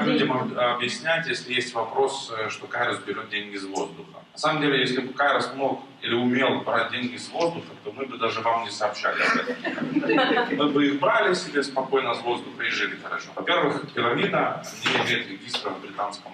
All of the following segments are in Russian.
как людям объяснять, если есть вопрос, что Кайрос берет деньги из воздуха? На самом деле, если бы Кайрос мог или умел брать деньги из воздуха, то мы бы даже вам не сообщали об этом. Мы бы их брали себе спокойно с воздуха и жили хорошо. Во-первых, пирамида не имеет регистра в британском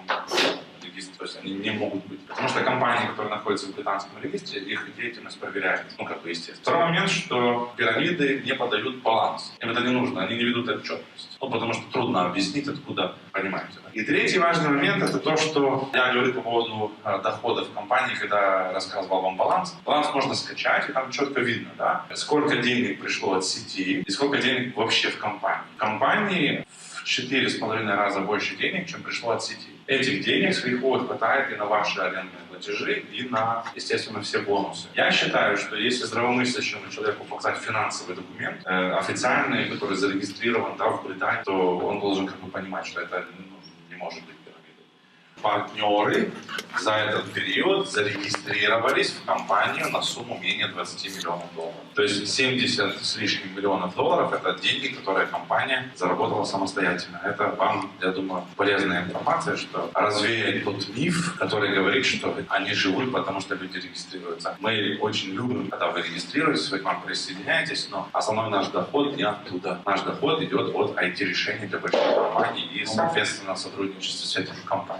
регистре, то есть они не могут быть. Потому что компании, которые находятся в британском регистре, их деятельность проверяется. Ну, как бы естественно. Второй момент, что пирамиды не подают баланс. Им это не нужно, они не ведут отчетность. Ну, потому что трудно объяснить, откуда, понимаете. Да? И третий важный момент, это то, что я говорю по поводу доходов компании, когда рассказывал вам баланс. Баланс можно скачать, и там четко видно, да, сколько денег пришло от сети и сколько денег вообще в компании. В компании в 4,5 раза больше денег, чем пришло от сети. Этих денег с лихвой хватает и на ваши арендные платежи, и на, естественно, все бонусы. Я считаю, что если здравомыслящему человеку показать финансовый документ, официальный, который зарегистрирован в Британии, то он должен как бы понимать, что это не может быть пирамидой. Партнеры за этот период зарегистрировались в компанию на сумму менее 20 миллионов долларов. То есть 70 с лишним миллионов долларов — это деньги, которые компания заработала самостоятельно. Это вам, я думаю, полезная информация, что развеять тот миф, который говорит, что они живут, потому что люди регистрируются. Мы очень любим, когда вы регистрируетесь, вы к нам присоединяетесь, но основной наш доход не оттуда. Наш доход идет от IT-решений для больших компаний и, соответственно, сотрудничества с этими компаниями.